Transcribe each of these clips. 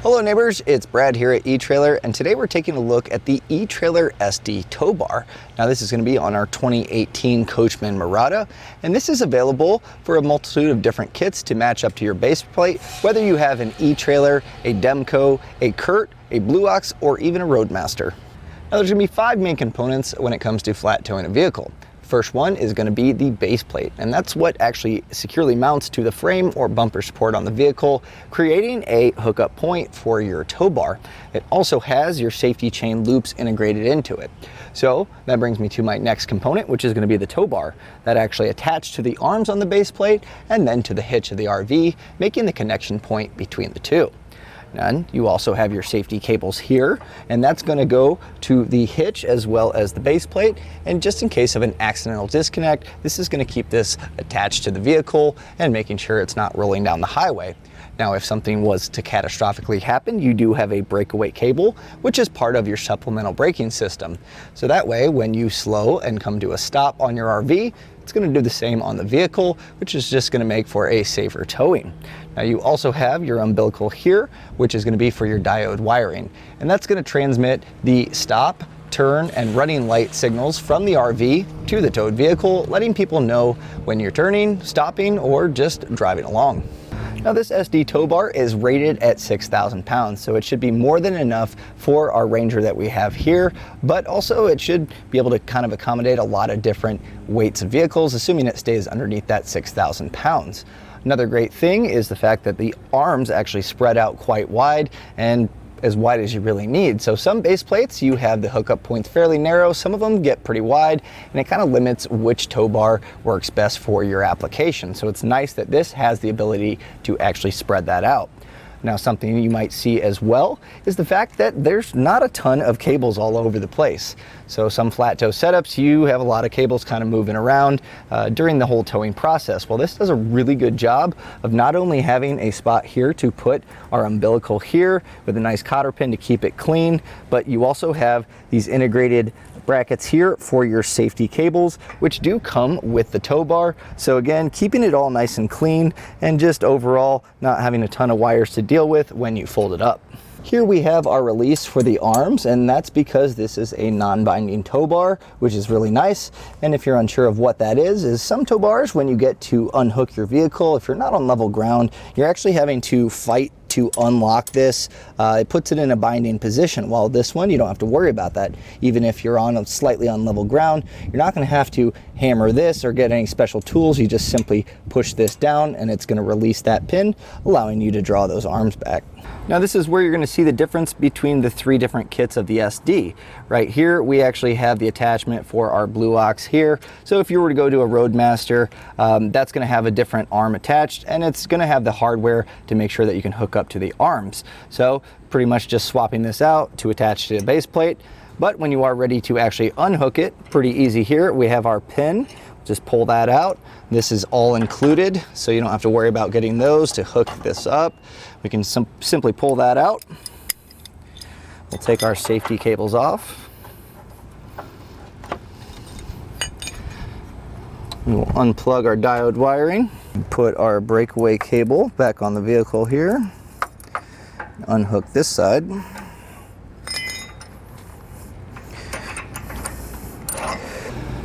Hello neighbors, it's Brad here at Etrailer, and today we're taking a look at the Etrailer SD tow bar. Now this is going to be on our 2018 Coachmen Mirada, and this is available for a multitude of different kits to match up to your base plate, whether you have an Etrailer, a Demco, a Curt, a Blue Ox, or even a Roadmaster. Now there's going to be 5 main components when it comes to flat towing a vehicle. First one is going to be the base plate, and that's what actually securely mounts to the frame or bumper support on the vehicle, creating a hookup point for your tow bar. It also has your safety chain loops integrated into it. So that brings me to my next component, which is going to be the tow bar that actually attached to the arms on the base plate and then to the hitch of the RV, making the connection point between the two. And you also have your safety cables here, and that's going to go to the hitch as well as the base plate. And just in case of an accidental disconnect, this is going to keep this attached to the vehicle and making sure it's not rolling down the highway. Now, if something was to catastrophically happen, you do have a breakaway cable, which is part of your supplemental braking system. So that way, when you slow and come to a stop on your RV, it's going to do the same on the vehicle, which is just going to make for a safer towing. Now you also have your umbilical here, which is going to be for your diode wiring, and that's going to transmit the stop, turn, and running light signals from the RV to the towed vehicle, letting people know when you're turning, stopping, or just driving along. Now this SD tow bar is rated at 6,000 pounds, so it should be more than enough for our Ranger that we have here, but also it should be able to kind of accommodate a lot of different weights of vehicles, assuming it stays underneath that 6,000 pounds. Another great thing is the fact that the arms actually spread out quite wide, and as wide as you really need. So some base plates, you have the hookup points fairly narrow, some of them get pretty wide, and it kind of limits which tow bar works best for your application. So it's nice that this has the ability to actually spread that out. Now something you might see as well is the fact that there's not a ton of cables all over the place. So some flat tow setups, you have a lot of cables kind of moving around during the whole towing process. Well, this does a really good job of not only having a spot here to put our umbilical here with a nice cotter pin to keep it clean, but you also have these integrated brackets here for your safety cables, which do come with the tow bar. So again, keeping it all nice and clean, and just overall not having a ton of wires to deal with when you fold it up. Here we have our release for the arms, and that's because this is a non-binding tow bar, which is really nice. And if you're unsure of what that is some tow bars, when you get to unhook your vehicle, if you're not on level ground, you're actually having to fight to unlock this. It puts it in a binding position, while this one you don't have to worry about that. Even if you're on a slightly unlevel ground, you're not going to have to hammer this or get any special tools. You just simply push this down and it's going to release that pin, allowing you to draw those arms back. Now this is where you're going to see the difference between the 3 different kits of the SD. Right here we actually have the attachment for our Blue Ox here. So if you were to go to a Roadmaster, that's going to have a different arm attached, and it's going to have the hardware to make sure that you can hook up to the arms. So pretty much just swapping this out to attach to the base plate. But when you are ready to actually unhook it, pretty easy here. We have our pin. Just pull that out. This is all included, so you don't have to worry about getting those to hook this up. We can simply pull that out. We'll take our safety cables off. We will unplug our diode wiring, put our breakaway cable back on the vehicle here, unhook this side.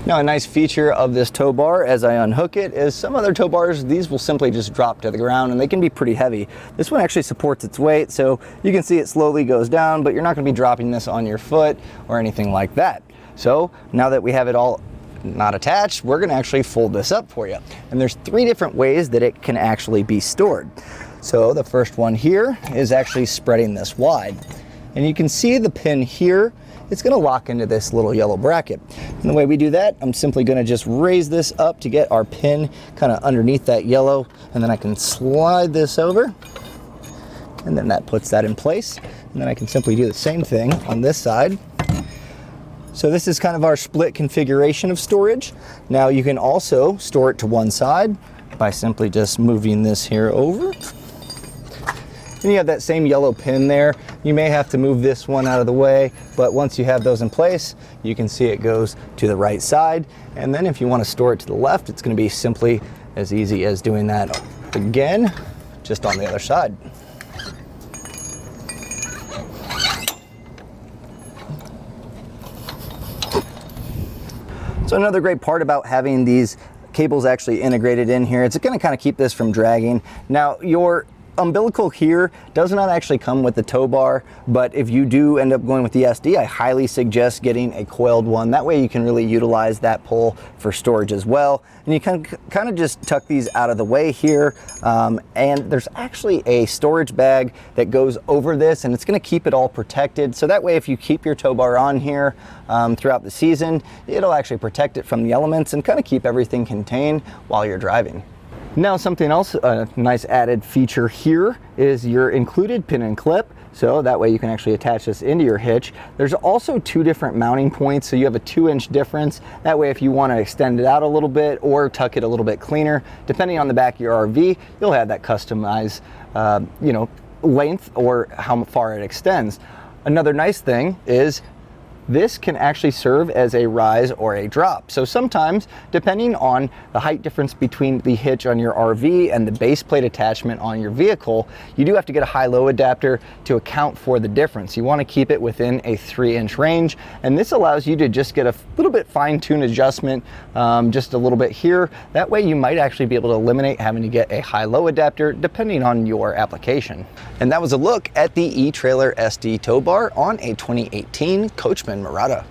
Now a nice feature of this tow bar as I unhook it is some other tow bars, these will simply just drop to the ground and they can be pretty heavy. This one actually supports its weight, so you can see it slowly goes down, but you're not going to be dropping this on your foot or anything like that. So now that we have it all not attached, we're going to actually fold this up for you. And there's 3 different ways that it can actually be stored. So the first one here is actually spreading this wide. And you can see the pin here, it's going to lock into this little yellow bracket. And the way we do that, I'm simply going to just raise this up to get our pin kind of underneath that yellow, and then I can slide this over, and then that puts that in place. And then I can simply do the same thing on this side. So this is kind of our split configuration of storage. Now you can also store it to one side by simply just moving this here over. And you have that same yellow pin there. You may have to move this one out of the way, but once you have those in place, you can see it goes to the right side. And then if you want to store it to the left, it's going to be simply as easy as doing that again, just on the other side. So another great part about having these cables actually integrated in here, it's going to kind of keep this from dragging. Now, your umbilical here does not actually come with the tow bar, but if you do end up going with the SD, I highly suggest getting a coiled one. That way you can really utilize that pole for storage as well. And you can kind of just tuck these out of the way here. And there's actually a storage bag that goes over this, and it's going to keep it all protected. So that way, if you keep your tow bar on here throughout the season, it'll actually protect it from the elements and kind of keep everything contained while you're driving. Now, something else, a nice added feature here is your included pin and clip. So that way you can actually attach this into your hitch. There's also 2 different mounting points, so you have a 2-inch difference. That way, if you want to extend it out a little bit or tuck it a little bit cleaner, depending on the back of your RV, you'll have that customized, length or how far it extends. Another nice thing is this can actually serve as a rise or a drop. So sometimes, depending on the height difference between the hitch on your RV and the base plate attachment on your vehicle, you do have to get a high-low adapter to account for the difference. You want to keep it within a 3-inch range, and this allows you to just get a little bit fine-tuned adjustment, just a little bit here. That way you might actually be able to eliminate having to get a high-low adapter depending on your application. And that was a look at the Etrailer SD tow bar on a 2018 Coachmen Mirada.